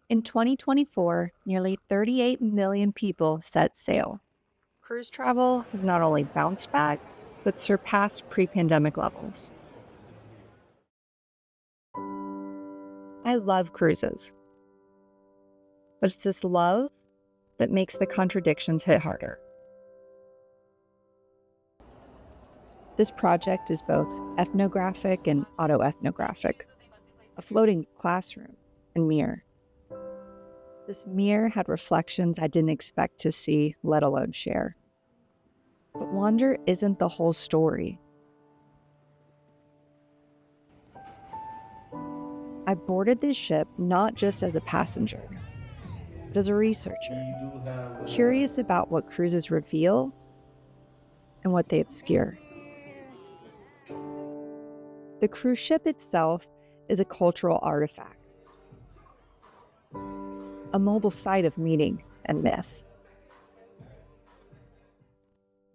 In 2024, nearly 38 million people set sail. Cruise travel has not only bounced back, but surpassed pre-pandemic levels. I love cruises, but it's this love that makes the contradictions hit harder. This project is both ethnographic and autoethnographic, a floating classroom and mirror. This mirror had reflections I didn't expect to see, let alone share. But wonder isn't the whole story. I boarded this ship not just as a passenger, but as a researcher, curious about what cruises reveal and what they obscure. The cruise ship itself is a cultural artifact, a mobile site of meaning and myth.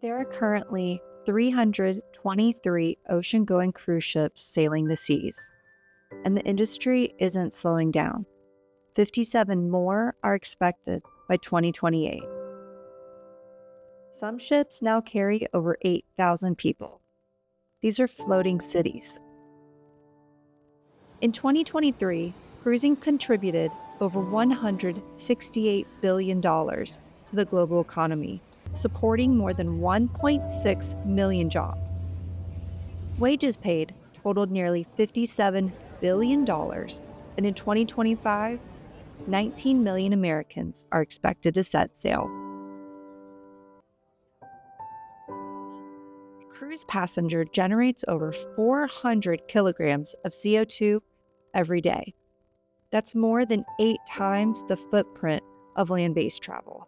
There are currently 323 ocean-going cruise ships sailing the seas, and the industry isn't slowing down. 57 more are expected by 2028. Some ships now carry over 8,000 people. These are floating cities. In 2023, cruising contributed over $168 billion to the global economy, supporting more than 1.6 million jobs. Wages paid totaled nearly $57 billion, and in 2025, 19 million Americans are expected to set sail. A cruise passenger generates over 400 kilograms of CO2 every day. That's more than 8 times the footprint of land-based travel.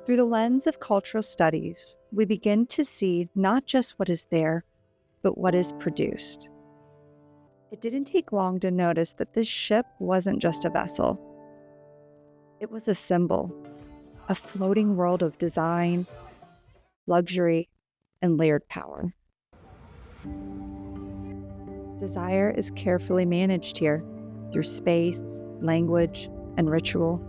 Through the lens of cultural studies, we begin to see not just what is there, but what is produced. It didn't take long to notice that this ship wasn't just a vessel. It was a symbol, a floating world of design, luxury, and layered power. Desire is carefully managed here through space, language, and ritual.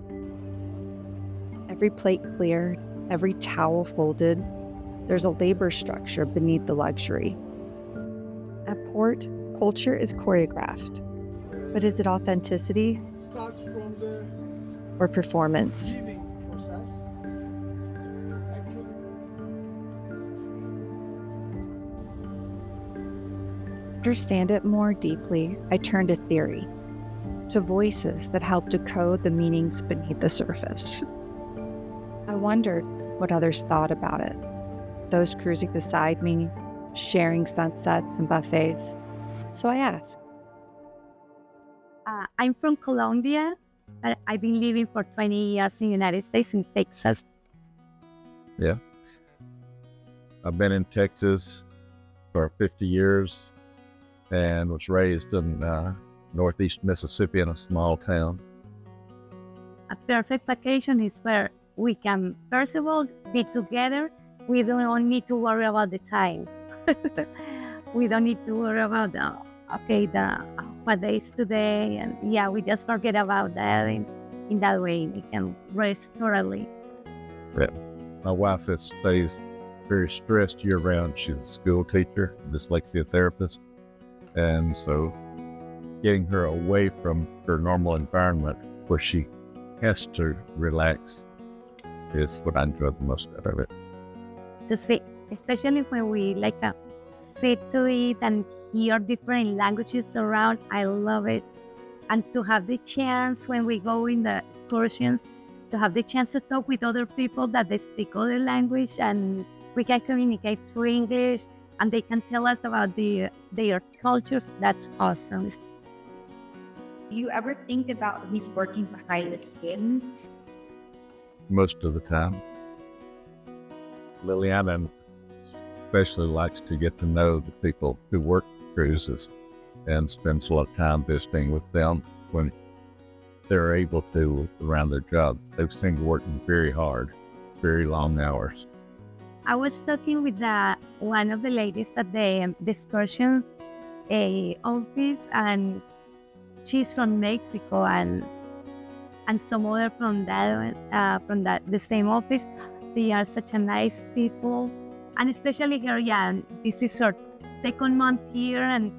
Every plate cleared, every towel folded, there's a labor structure beneath the luxury. At port, culture is choreographed, but is it authenticity or performance? To understand it more deeply, I turn to theory, to voices that help decode the meanings beneath the surface. I wondered what others thought about it, those cruising beside me, sharing sunsets and buffets. So I asked. I'm from Colombia, but I've been living for 20 years in the United States, in Texas. Yeah. I've been in Texas for 50 years and was raised in northeast Mississippi in a small town. A perfect vacation is where we can, first of all, be together. We don't need to worry about the time. We don't need to worry about what day is today, and we just forget about that. And in that way, we can rest thoroughly. Yeah. My wife stays very stressed year-round. She's a school teacher, dyslexia therapist, and so getting her away from her normal environment where she has to relax is what I enjoy the most out of it. To see, especially when we sit to it and hear different languages around, I love it. And to have the chance when we go in the excursions, to have the chance to talk with other people that they speak other language, and we can communicate through English, and they can tell us about their cultures. That's awesome. Do you ever think about who's working behind the scenes? Most of the time. Liliana especially likes to get to know the people who work cruises and spends a lot of time visiting with them when they're able to around their jobs. They seem to work very hard, very long hours. I was talking with one of the ladies at the excursions office, and she's from Mexico, and some other from that the same office. They are such a nice people, and especially her. Yeah, this is her second month here, and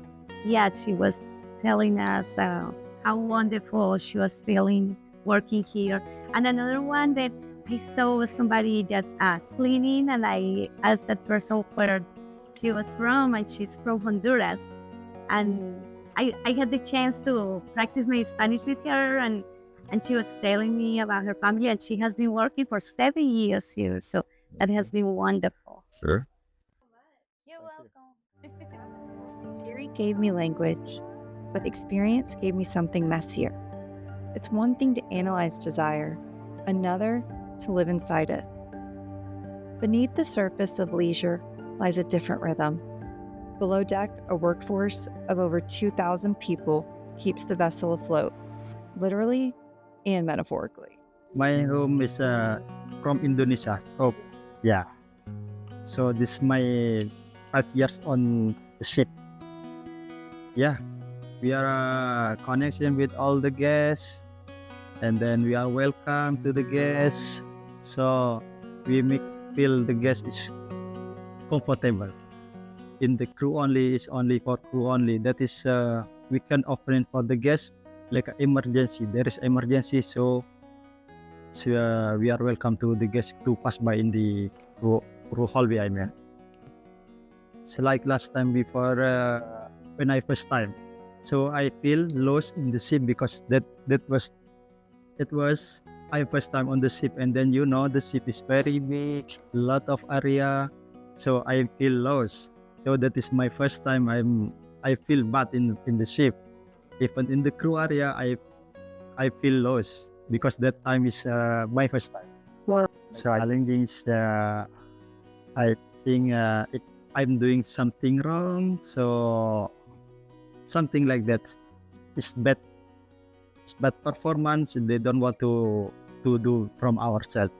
yeah, she was telling us how wonderful she was feeling working here. And another one that I saw was somebody just cleaning, and I asked that person where she was from, and she's from Honduras. And I had the chance to practice my Spanish with her, and she was telling me about her family, and she has been working for 7 years here. So that has been wonderful. Sure. You're welcome. Theory gave me language, but experience gave me something messier. It's one thing to analyze desire, another to live inside it. Beneath the surface of leisure lies a different rhythm. Below deck, a workforce of over 2,000 people keeps the vessel afloat, literally and metaphorically. My home is from Indonesia. So, yeah. So this is my 5 years on the ship. Yeah, we are connection with all the guests, and then we are welcome to the guests. So we make feel the guest is comfortable. In the crew only is only for crew only. That is we can offer it for the guests like an emergency. There is emergency, so we are welcome to the guests to pass by in the crew hallway. I mean, it's like last time before when I first time. So I feel lost in the ship because it was my first time on the ship, and then the ship is very big, lot of area, so I feel lost. So that is my first time. I feel bad in the ship. Even in the crew area, I feel lost because that time is my first time. Wow. So challenging is I think if I'm doing something wrong, so something like that is bad. It's bad performance. They don't want to do from ourselves.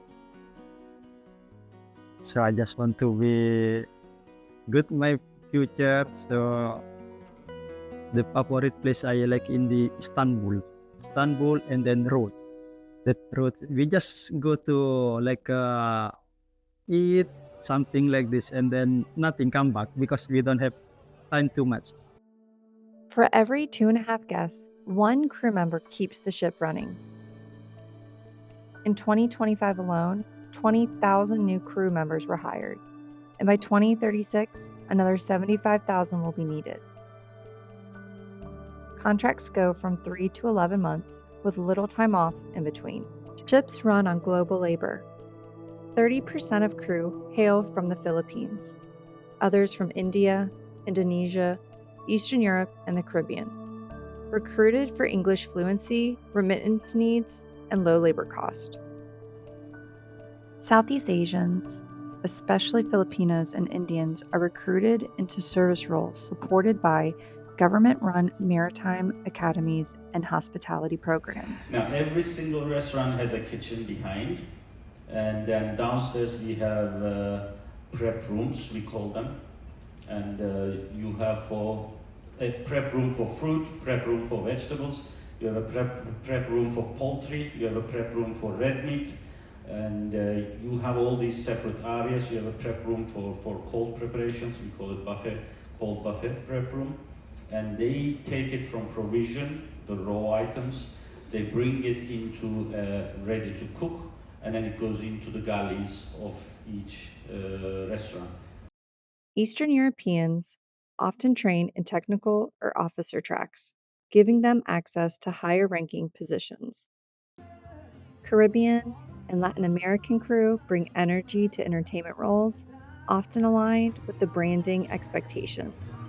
So I just want to be good in my future. So the favorite place I like in the Istanbul, and then road. That road we just go to like eat something like this, and then nothing come back because we don't have time too much. For every 2.5 guests, one crew member keeps the ship running. In 2025 alone, 20,000 new crew members were hired, and by 2036, another 75,000 will be needed. Contracts go from 3 to 11 months, with little time off in between. Ships run on global labor. 30% of crew hail from the Philippines, others from India, Indonesia, Eastern Europe, and the Caribbean. Recruited for English fluency, remittance needs, and low labor cost. Southeast Asians, especially Filipinos and Indians, are recruited into service roles supported by government-run maritime academies and hospitality programs. Now, every single restaurant has a kitchen behind, and then downstairs we have prep rooms, we call them, and you have a prep room for fruit, prep room for vegetables, you have a prep room for poultry, you have a prep room for red meat, and you have all these separate areas. You have a prep room for cold preparations, we call it cold buffet prep room, and they take it from provision, the raw items, they bring it into ready to cook, and then it goes into the galleys of each restaurant. Eastern Europeans often train in technical or officer tracks, giving them access to higher ranking positions. Caribbean and Latin American crew bring energy to entertainment roles, often aligned with the branding expectations.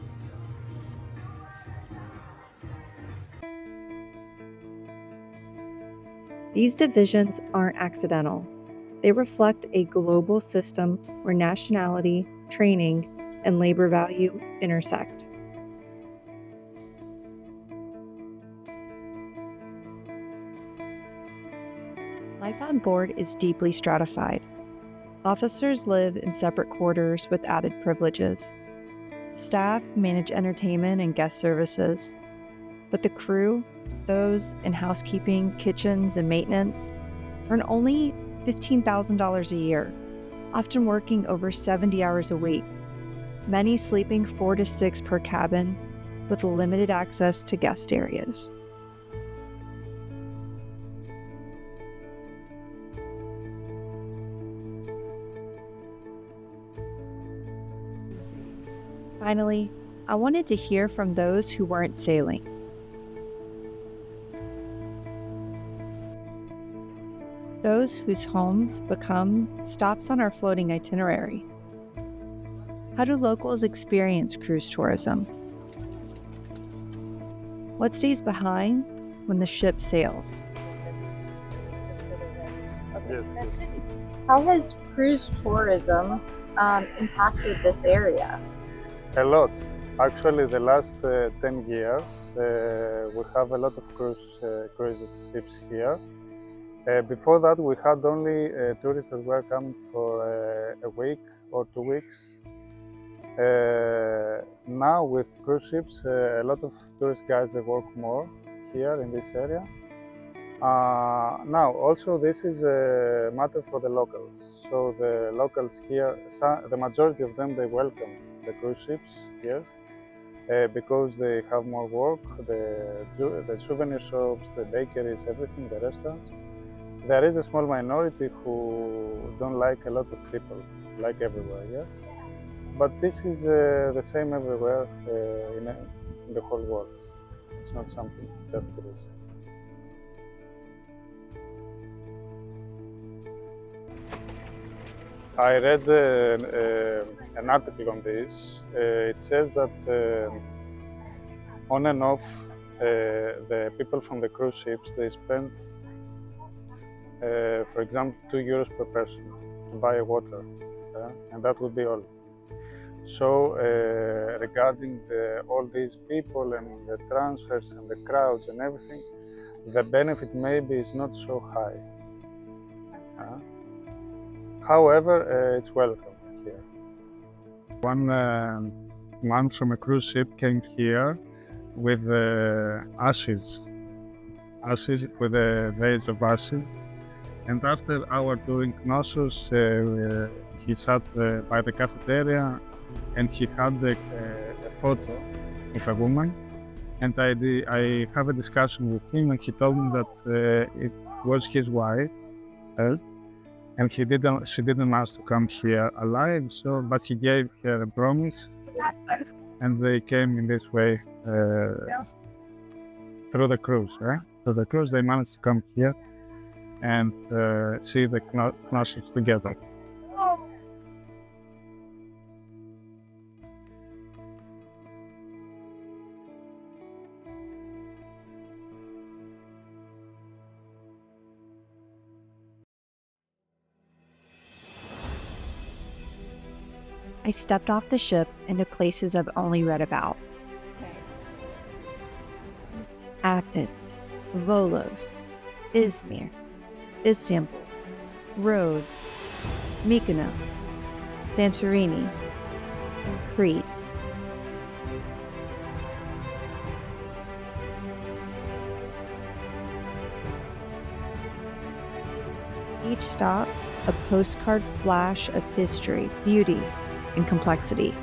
These divisions aren't accidental. They reflect a global system where nationality, training, and labor value intersect. Life on board is deeply stratified. Officers live in separate quarters with added privileges. Staff manage entertainment and guest services. But the crew, those in housekeeping, kitchens, and maintenance, earn only $15,000 a year, often working over 70 hours a week, many sleeping 4 to 6 per cabin with limited access to guest areas. Finally, I wanted to hear from those who weren't sailing. Those whose homes become stops on our floating itinerary. How do locals experience cruise tourism? What stays behind when the ship sails? How has cruise tourism impacted this area? A lot. Actually, the last 10 years, we have a lot of cruise ships here. Before that, we had only tourists that were coming for a week or 2 weeks. Now, with cruise ships, a lot of tourist guys, they work more here in this area. Now, also, this is a matter for the locals. So the locals here, the majority of them, they welcome the cruise ships, yes, because they have more work, the souvenir shops, the bakeries, everything, the restaurants. There is a small minority who don't like a lot of people, like everywhere, yes. But this is the same everywhere in the whole world. It's not something just Greece. I read an article on this. It says that on and off, the people from the cruise ships, they spend, for example, €2 per person to buy water, and that would be all. So regarding all these people and the transfers and the crowds and everything, the benefit maybe is not so high. However, it's welcome here. One man from a cruise ship came here with ashes with a vase of ashes. And after our doing Knossos, he sat by the cafeteria and he had a photo of a woman. And I have a discussion with him, and he told me that it was his wife. And she didn't manage to come here alive, but he gave her a promise, and they came in this way through the cruise. Through the cruise, they managed to come here and see the Knossos together. I stepped off the ship into places I've only read about. Athens, Volos, Izmir, Istanbul, Rhodes, Mykonos, Santorini, and Crete. Each stop, a postcard flash of history, beauty, and complexity.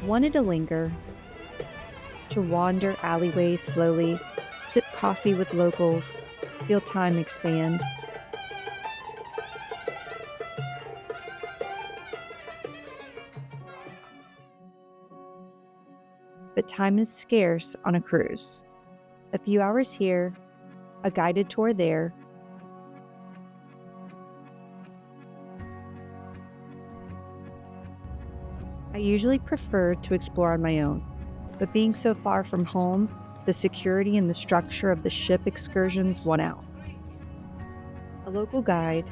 Wanted to linger, to wander alleyways slowly, sip coffee with locals, feel time expand. But time is scarce on a cruise. A few hours here, a guided tour there. I usually prefer to explore on my own, but being so far from home, the security and the structure of the ship excursions won out. A local guide,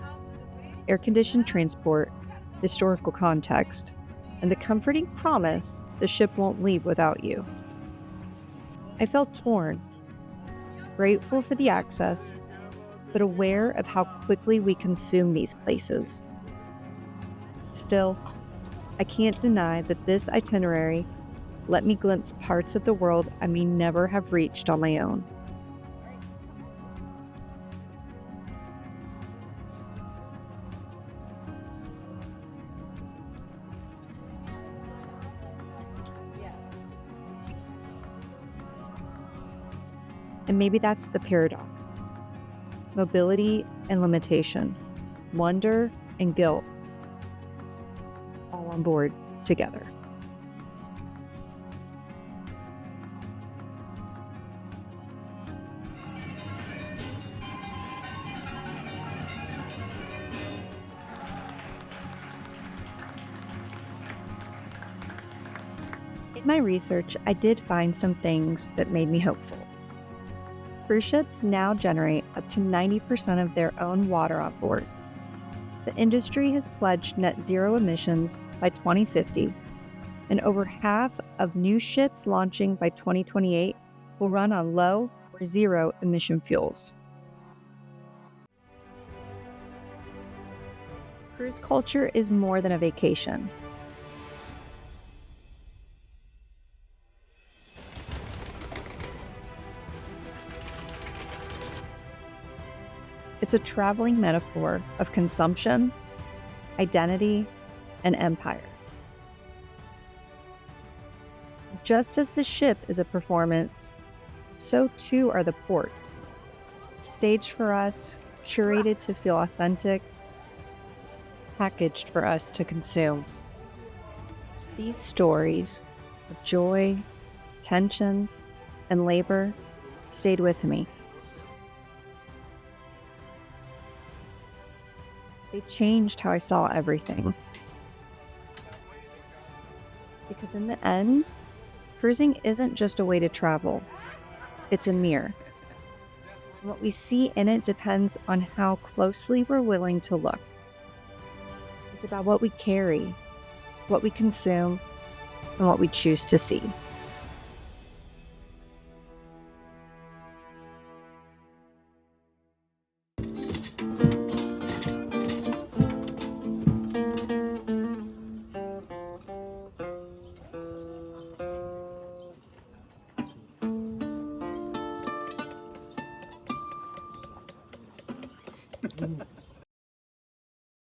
air-conditioned transport, historical context, and the comforting promise the ship won't leave without you. I felt torn, grateful for the access, but aware of how quickly we consume these places. Still, I can't deny that this itinerary let me glimpse parts of the world I may never have reached on my own. And maybe that's the paradox. Mobility and limitation, wonder and guilt, all on board together. In my research, I did find some things that made me hopeful. Cruise ships now generate up to 90% of their own water on board. The industry has pledged net zero emissions by 2050, and over half of new ships launching by 2028 will run on low or zero emission fuels. Cruise culture is more than a vacation. It's a traveling metaphor of consumption, identity, and empire. Just as the ship is a performance, so too are the ports. Staged for us, curated to feel authentic, packaged for us to consume. These stories of joy, tension, and labor stayed with me. They changed how I saw everything. Because in the end, cruising isn't just a way to travel, it's a mirror. What we see in it depends on how closely we're willing to look. It's about what we carry, what we consume, and what we choose to see.